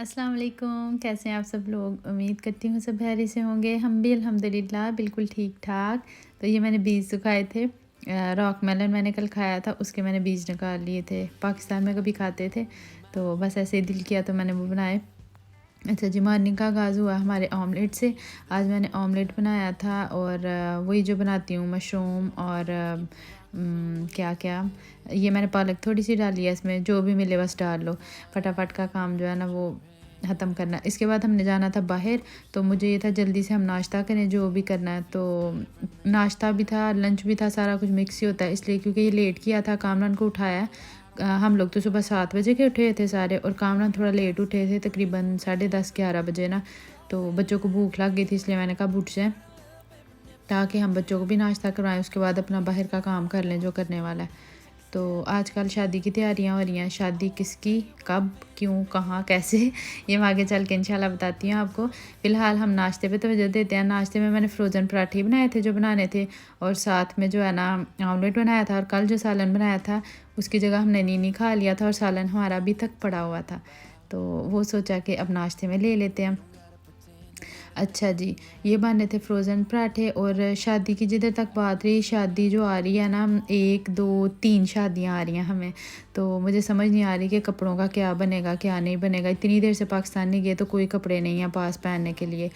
अस्सलाम वालेकुम। कैसे हैं आप सब लोग? उम्मीद करती हूँ सब खैरियत से होंगे। हम भी अल्हम्दुलिल्लाह बिल्कुल ठीक ठाक। तो ये मैंने बीज सुखाए थे। रॉक मेलन मैंने कल खाया था, उसके मैंने बीज निकाल लिए थे। पाकिस्तान में कभी खाते थे, तो बस ऐसे ही दिल किया तो मैंने वो बनाए। अच्छा जी, मॉर्निंग का आगाज़ हुआ हमारे ऑमलेट से। आज मैंने ऑमलेट बनाया था और वही जो बनाती हूँ मशरूम और क्या क्या, ये मैंने पालक थोड़ी सी डाली है इसमें, जो भी मिले बस डाल लो। फटाफट का काम जो है ना वो ख़त्म करना। इसके बाद हमने जाना था बाहर, तो मुझे ये था जल्दी से हम नाश्ता करें जो भी करना है। तो नाश्ता भी था, लंच भी था, सारा कुछ मिक्स ही होता है इसलिए, क्योंकि ये लेट किया था। कामरान को उठाया। हम लोग तो सुबह 7 बजे के उठे थे सारे, और कामरान थोड़ा लेट उठे थे, तकरीबन 10:30-11 बजे ना। तो बच्चों को भूख लग गई थी, इसलिए मैंने कहा उठ जाएँ ताकि हम बच्चों को भी नाश्ता करवाएं, उसके बाद अपना बाहर का काम कर लें जो करने वाला है। तो आजकल शादी की तैयारियां हो रही हैं। शादी किसकी, कब, क्यों, कहाँ, कैसे, ये मैं आगे चल के इंशाल्लाह बताती हूँ आपको। फ़िलहाल हम नाश्ते पे तवज्जो देते हैं। नाश्ते में मैंने फ्रोज़न पराठे बनाए थे जो बनाने थे, और साथ में जो है ना ऑमलेट बनाया था। और कल जो सालन बनाया था उसकी जगह हमने नीनी खा लिया था, और सालन हमारा अभी तक पड़ा हुआ था, तो वो सोचा कि अब नाश्ते में ले लेते हैं। अच्छा जी, ये बने थे फ्रोज़न पराठे। और शादी की जिधर तक बात रही, शादी जो आ रही है ना, 1 2 3 शादियाँ आ रही हैं हमें। तो मुझे समझ नहीं आ रही कि कपड़ों का क्या बनेगा क्या नहीं बनेगा। इतनी देर से पाकिस्तान नहीं गए तो कोई कपड़े नहीं हैं पास पहनने के लिए।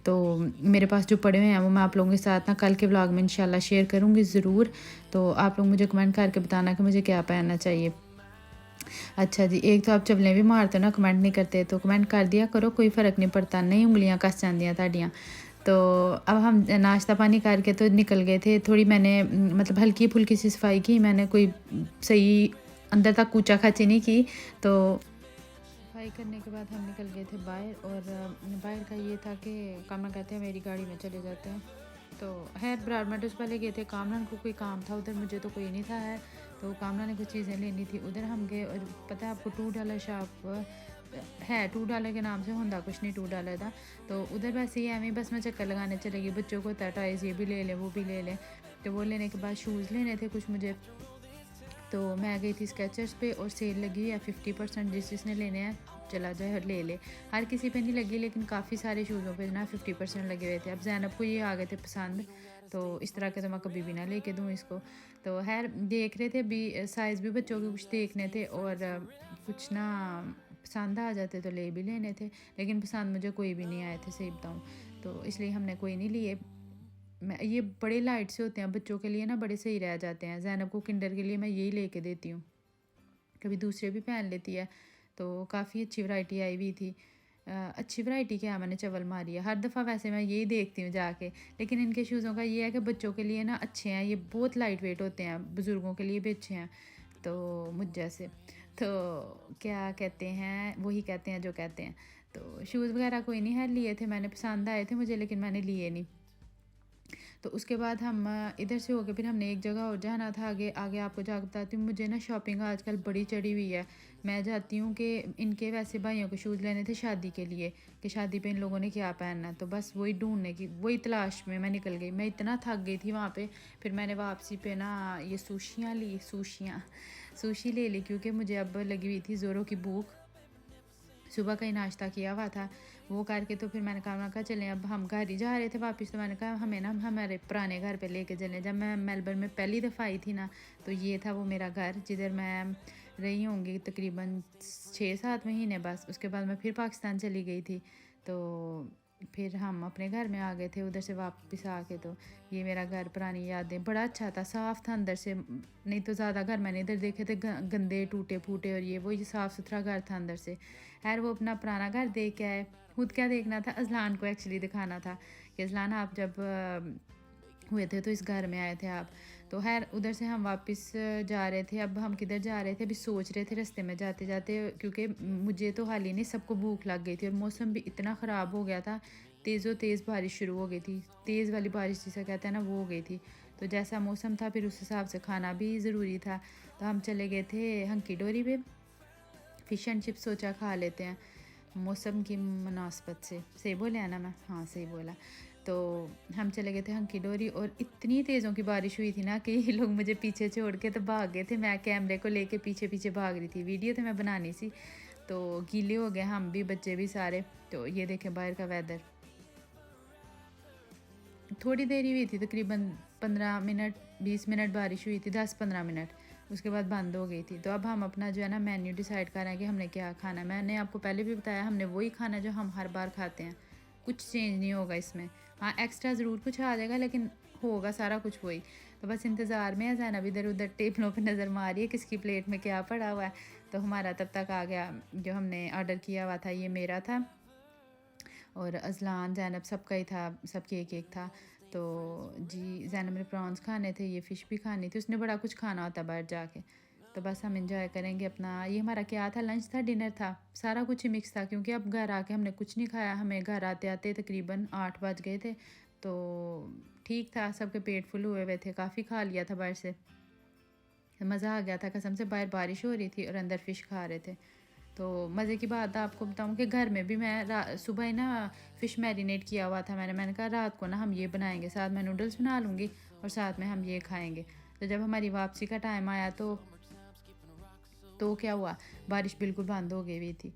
तो मेरे पास जो पड़े हुए हैं वो मैं आप लोगों के साथ ना कल के व्लॉग में इंशाल्लाह शेयर करूँगी ज़रूर। तो आप लोग मुझे कमेंट करके बताना कि मुझे क्या पहनना चाहिए। अच्छा जी, एक तो आप चवलें भी मारते हो ना, कमेंट नहीं करते, तो कमेंट कर दिया करो, कोई फ़र्क नहीं पड़ता, नहीं उंगलियां कस जांदियां ताड़ियाँ। तो अब हम नाश्ता पानी करके तो निकल गए थे। थोड़ी मैंने मतलब हल्की फुल्की सी सफाई की मैंने, कोई सही अंदर तक कूचा खाची नहीं की। तो सफाई करने के बाद हम निकल गए थे बाहर। और बाहर का ये था कि कामरान कहते हैं मेरी गाड़ी में चले जाते हैं। तो खैर ब्राडमेटोस पहले गए थे, कामरान को कोई काम था उधर, मुझे तो कोई नहीं था है। तो कामरान ने कुछ चीज़ें लेनी थी, उधर हम गए। और पता है आपको $2 शॉप है, $2 के नाम से होंदा कुछ नहीं, $2 था। तो उधर वैसे ही एवं बस मैं चक्कर लगाने चले गई। बच्चों को होता है टॉयज़, ये भी ले लें वो भी ले लें। तो वो लेने के बाद शूज़ लेने थे कुछ मुझे। तो मैं गई थी स्केचर्स पे, और सेल लगी हुई है 50%, जिसने लेने हैं चला जाए और ले ले। हर किसी पे नहीं लगी, लेकिन काफ़ी सारे शूज़ों पे ना 50% लगे हुए थे। अब जैनब को ये आ गए थे पसंद, तो इस तरह के तो मैं कभी भी ना लेके दूँ इसको। तो खैर देख रहे थे भी, साइज़ भी बच्चों के कुछ देखने थे, और कुछ ना पसंद आ जाते तो ले भी लेने थे। लेकिन पसंद मुझे कोई भी नहीं आए थे सही बताऊँ, तो इसलिए हमने कोई नहीं लिए। मैं ये बड़े लाइट से होते हैं बच्चों के लिए ना, बड़े सही रह जाते हैं। ज़ैनब को किंडर के लिए मैं यही लेके देती हूँ, कभी दूसरे भी पहन लेती है। तो काफ़ी अच्छी वैरायटी आई हुई थी। अच्छी वैरायटी क्या, मैंने चवल मारी है हर दफ़ा, वैसे मैं यही देखती हूँ जाके। लेकिन इनके शूज़ों का ये है कि बच्चों के लिए ना अच्छे हैं, ये बहुत लाइट वेट होते हैं, बुज़ुर्गों के लिए भी अच्छे हैं। तो मुझ जैसे, तो क्या कहते हैं, वही कहते हैं जो कहते हैं। तो शूज़ वगैरह कोई नहीं है लिए थे मैंने, पसंद आए थे मुझे, लेकिन मैंने लिए नहीं। तो उसके बाद हम इधर से होके फिर हमने एक जगह और जाना था। आगे आगे आपको जाकर बताती हूँ। मुझे ना शॉपिंग आजकल बड़ी चढ़ी हुई है। मैं चाहती हूँ कि इनके वैसे भाइयों के शूज़ लेने थे शादी के लिए, कि शादी पे इन लोगों ने क्या पहनना है। तो बस वही ढूंढने की, वही तलाश में मैं निकल गई। मैं इतना थक गई थी वहाँ पे। फिर मैंने वापसी पे ना ये सूशियाँ ली, सूशी ले ली, क्योंकि मुझे अब लगी हुई थी ज़ोरों की भूख। सुबह का ही नाश्ता किया हुआ था, वो करके तो फिर मैंने कहा चलें, अब हम घर ही जा रहे थे वापस। तो मैंने कहा हमें ना हमारे पुराने घर पे लेके चलें। जब मैं मेलबर्न में पहली दफ़ा आई थी ना, तो ये था वो मेरा घर जिधर मैं रही होंगी तकरीबन 6-7 महीने बस। उसके बाद मैं फिर पाकिस्तान चली गई थी। तो फिर हम अपने घर में आ गए थे उधर से वापस आके। तो ये मेरा घर, पुरानी यादें, बड़ा अच्छा था, साफ़ था अंदर से। नहीं तो ज़्यादा घर मैंने इधर देखे थे गंदे टूटे फूटे, और ये साफ़ सुथरा घर था अंदर से। खैर वो अपना पुराना घर देख के आए। खुद क्या देखना था, अजलान को एक्चुअली दिखाना था कि अजलान आप जब हुए थे तो इस घर में आए थे आप। तो खैर उधर से हम वापस जा रहे थे। अब हम किधर जा रहे थे अभी सोच रहे थे रास्ते में जाते जाते, क्योंकि मुझे तो हाल ही नहीं, सबको भूख लग गई थी, और मौसम भी इतना ख़राब हो गया था। तेज़ो तेज़ बारिश शुरू हो गई थी, तेज़ वाली बारिश जिसे कहते हैं ना, वो हो गई थी। तो जैसा मौसम था फिर उस हिसाब से खाना भी ज़रूरी था। तो हम चले गए थे हंकी डोरी पे, फ़िश एंड चिप्स सोचा खा लेते हैं मौसम की मुनासबत से। सही बोले है ना मैं? हाँ सही बोला। तो हम चले गए थे हंकी डोरी, और इतनी तेज़ों की बारिश हुई थी ना कि ये लोग मुझे पीछे छोड़ के तो भाग गए थे। मैं कैमरे को लेके पीछे पीछे भाग रही थी, वीडियो तो मैं बनानी सी, तो गीले हो गए हम भी, बच्चे भी सारे। तो ये देखें बाहर का वेदर। थोड़ी देर ही हुई थी, तकरीबन 15 मिनट 20 मिनट बारिश हुई थी, 10-15 मिनट, उसके बाद बंद हो गई थी। तो अब हम अपना जो है ना मेन्यू डिसाइड कर रहे हैं कि हमने क्या खाना है। मैंने आपको पहले भी बताया, हमने वही खाना जो हम हर बार खाते हैं, कुछ चेंज नहीं होगा इसमें। हाँ, एक्स्ट्रा ज़रूर कुछ आ जाएगा, लेकिन होगा सारा कुछ वही। तो बस इंतज़ार में है। ज़ैनब इधर उधर टेबलों पे नज़र मारी है किसकी प्लेट में क्या पड़ा हुआ है। तो हमारा तब तक आ गया जो हमने ऑर्डर किया हुआ था, ये मेरा था और अज़लान ज़ैनब सबका ही था, सबकी एक एक था। तो जी ज़ैनब ने प्रॉन्स खाने थे, ये फ़िश भी खानी थी, उसने बड़ा कुछ खाना होता बाहर जाके। तो बस हम इंजॉय करेंगे अपना। ये हमारा क्या था, लंच था, डिनर था, सारा कुछ ही मिक्स था, क्योंकि अब घर आके हमने कुछ नहीं खाया। हमें घर आते आते तकरीबन 8 बज गए थे। तो ठीक था, सबके पेट फुल हुए हुए थे, काफ़ी खा लिया था बाहर से। मज़ा आ गया था कसम से। बाहर बारिश हो रही थी और अंदर फ़िश खा रहे थे। तो मज़े की बात आपको बताऊं कि घर में भी मैं सुबह ही ना फ़िश मैरिनेट किया हुआ था। मैंने कहा रात को ना हम ये बनाएंगे, साथ में नूडल्स बना लूँगी और साथ में हम ये खाएंगे। तो जब हमारी वापसी का टाइम आया तो क्या हुआ, बारिश बिल्कुल बंद हो गई हुई थी।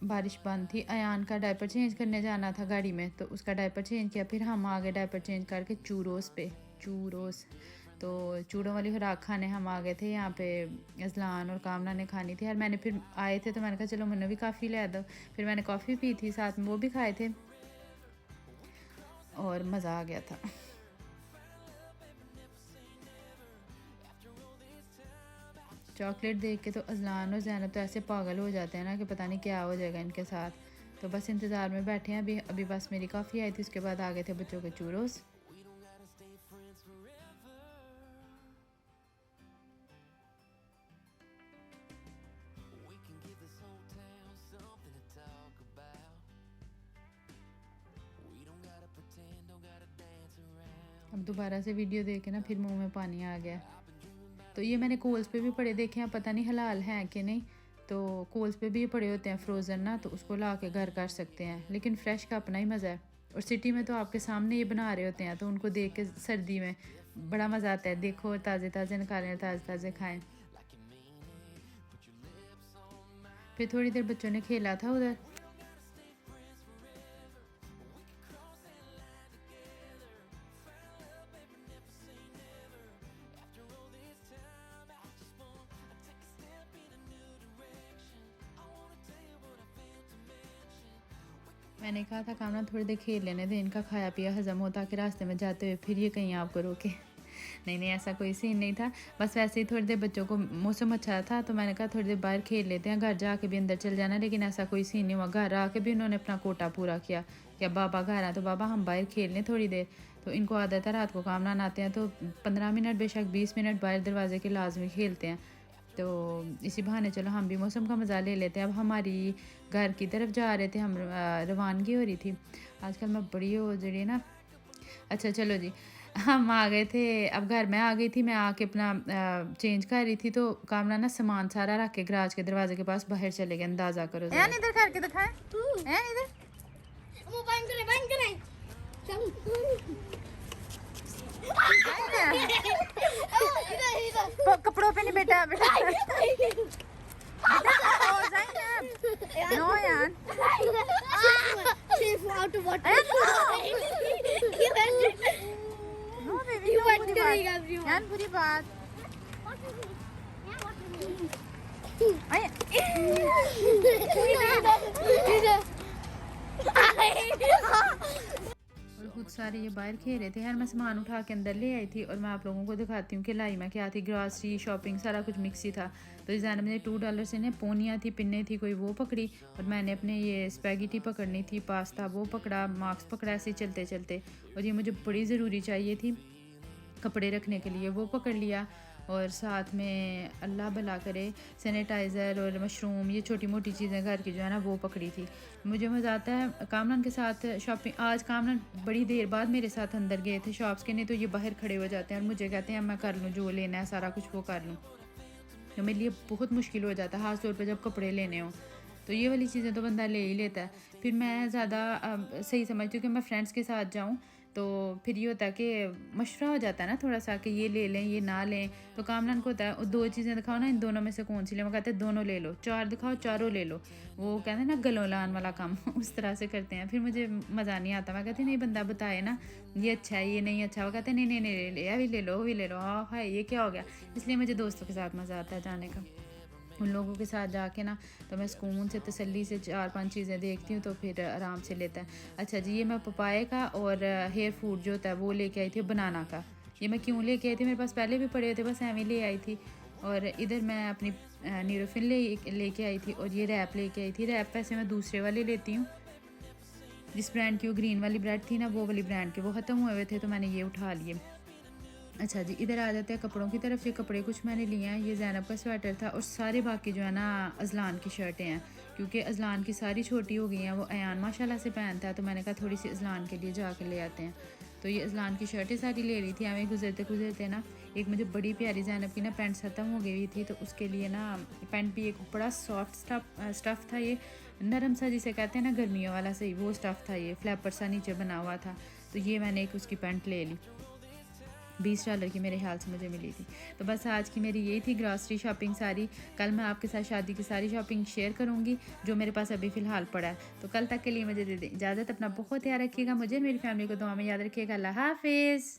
बारिश बंद थी। अयान का डायपर चेंज करने जाना था गाड़ी में, तो उसका डायपर चेंज किया। फिर हम आ गए डायपर चेंज करके चूरोस पे, चूरोस। तो चूड़ों वाली खुराक खाने हम आ गए थे यहाँ पे। अज़लान और कामना ने खानी थी, और मैंने फिर आए थे तो मैंने कहा चलो मैंने भी काफ़ी ले दो। फिर मैंने कॉफ़ी पी थी, साथ में वो भी खाए थे और मज़ा आ गया था। चॉकलेट देख के तो अज़लान और ज़ैनब तो ऐसे पागल हो जाते हैं ना कि पता नहीं क्या हो जाएगा इनके साथ। तो बस इंतज़ार में बैठे हैं। अभी अभी बस मेरी कॉफ़ी आई थी, उसके बाद आ गए थे बच्चों के चूरोस। अब दोबारा से वीडियो देख के ना फिर मुंह में पानी आ गया। तो ये मैंने कोल्स पे भी पड़े देखे हैं, पता नहीं हलाल हैं कि नहीं। तो कोल्स पे भी पड़े होते हैं फ्रोज़न ना, तो उसको ला के घर कर सकते हैं, लेकिन फ़्रेश का अपना ही मज़ा है। और सिटी में तो आपके सामने ये बना रहे होते हैं, तो उनको देख के सर्दी में बड़ा मज़ा आता है। देखो ताज़े ताज़े निकालें, ताज़े ताज़े खाएँ। फिर थोड़ी देर बच्चों ने खेला था उधर। मैंने कहा था कामना थोड़ी देर खेल लेने दे, इनका खाया पिया हज़म हो, ताकि रास्ते में जाते हुए फिर ये कहीं आपको रोके। नहीं नहीं, ऐसा कोई सीन नहीं था, बस वैसे ही थोड़ी देर बच्चों को मौसम अच्छा था तो मैंने कहा थोड़ी देर बाहर खेल लेते हैं, घर जाके भी अंदर चल जाना। लेकिन ऐसा कोई सीन नहीं हुआ, घर आके भी उन्होंने अपना कोटा पूरा किया कि अब बाबा घर आए तो बाबा हम बाहर खेल लें थोड़ी देर। तो इनको आदत है रात को काम ना आते हैं तो 15 मिनट बेशक 20 मिनट बाहर दरवाजे के लाजमी खेलते हैं। तो इसी बहाने चलो हम भी मौसम का मज़ा ले लेते हैं। अब हमारी घर की तरफ जा रहे थे हम, रवानगी हो रही थी। आजकल मैं बड़ी हो जी ना। अच्छा चलो जी, हम आ गए थे। अब घर मैं आ गई थी, मैं आके अपना चेंज कर रही थी, तो कामना ना सामान सारा रख के गराज के दरवाजे के पास बाहर चले गए। अंदाज़ा करो ज़रा। इधर करके दिखाएं, इधर वो बंद करें कपड़ों पे नहीं बेटा बेटा नो यार out of water. No baby, You went to everyone. यार बुरी बात। और खुद सारे ये बाहर खेल रहे थे। यार मैं सामान उठा के अंदर ले आई थी, और मैं आप लोगों को दिखाती हूँ कि लाई में क्या थी। ग्रॉसरी शॉपिंग सारा कुछ मिक्स ही था। तो ज़ैनब ने $2 से ने पोनियाँ थी, पिन्ने थी, कोई वो पकड़ी, और मैंने अपने ये स्पैगेटी पकड़नी थी, पास्ता वो पकड़ा, मार्क्स पकड़ा, ऐसे चलते चलते। और ये मुझे बड़ी ज़रूरी चाहिए थी कपड़े रखने के लिए, वो पकड़ लिया। और साथ में अल्लाह भला करे सैनिटाइज़र और मशरूम, ये छोटी मोटी चीज़ें घर की जो है ना वो पकड़ी थी। मुझे मज़ा आता है कामरान के साथ शॉपिंग। आज कामरान बड़ी देर बाद मेरे साथ अंदर गए थे शॉप्स के, नहीं तो ये बाहर खड़े हो जाते हैं और मुझे कहते हैं मैं कर लूँ जो लेना है सारा कुछ वो कर लूँ। तो मेरे लिए बहुत मुश्किल हो जाता है, ख़ास तौर पर जब कपड़े लेने हों। तो ये वाली चीज़ें तो बंदा ले ही लेता है। फिर मैं ज़्यादा सही समझती हूँ कि मैं फ्रेंड्स के साथ जाऊँ तो फिर ये होता है कि मशवरा हो जाता है ना थोड़ा सा कि ये ले लें ये ना लें। तो कामरान को होता है 2 चीज़ें दिखाओ ना, इन दोनों में से कौन सी लें? वो कहते हैं दोनों ले लो, 4 दिखाओ चारों ले लो। वो कहते हैं ना गलोलान वाला काम उस तरह से करते हैं। फिर मुझे मज़ा नहीं आता, मैं कहती नहीं बंदा बताए ना ये अच्छा है ये नहीं अच्छा। वो कहते हैं नहीं नहीं नहीं ये भी ले लो वो भी ले लो। हाय ये क्या हो गया? इसलिए मुझे दोस्तों के साथ मज़ा आता है जाने का। उन लोगों के साथ जाके ना तो मैं सुकून से तसल्ली से 4-5 चीज़ें देखती हूँ तो फिर आराम से लेता है। अच्छा जी, ये मैं पपाये का और हेयर फूड जो होता है वो लेके आई थी, बनाना का। ये मैं क्यों लेके आई थी, मेरे पास पहले भी पड़े थे, बस ऐਵੇਂ ले आई थी। और इधर मैं अपनी न्यूरोफिन लेके आई थी और ये रैप लेके आई थी। रैप वैसे मैं दूसरे वाले लेती हूँ, जिस ब्रांड की वो ग्रीन वाली ब्रेड थी ना वो वाली ब्रांड के, वो ख़त्म हुए हुए थे तो मैंने ये उठा लिए। अच्छा जी, इधर आ जाते हैं कपड़ों की तरफ। ये कपड़े कुछ मैंने लिए हैं, ये ज़ैनब का स्वेटर था और सारे बाकी जो है ना अज़लान की शर्टें हैं, क्योंकि अज़लान की सारी छोटी हो गई हैं। वो अयान माशाल्लाह से पहनता है तो मैंने कहा थोड़ी सी अज़लान के लिए जाके ले आते हैं। तो ये अज़लान की शर्टें सारी ले रही थी। हमें गुजरते गुजरते ना एक मुझे बड़ी प्यारी ज़ैनब की ना पैंट ख़त्म हो गई हुई थी, तो उसके लिए ना पैंट भी एक बड़ा सॉफ्ट स्टफ़ था, ये नरम सा जिसे कहते हैं ना गर्मियों वाला सही, वो स्टफ़ था, ये फ्लैपर सा नीचे बना हुआ था। तो ये मैंने एक उसकी पैंट ले ली, $20 की मेरे ख्याल से मुझे मिली थी। तो बस आज की मेरी यही थी ग्रॉसरी शॉपिंग सारी। कल मैं आपके साथ शादी की सारी शॉपिंग शेयर करूँगी जो मेरे पास अभी फ़िलहाल पड़ा है। तो कल तक के लिए मुझे दे दें इजाज़त। अपना बहुत ध्यान रखिएगा, मुझे मेरी फैमिली को दुआ में याद रखिएगा। अल्लाह हाफ़िज़।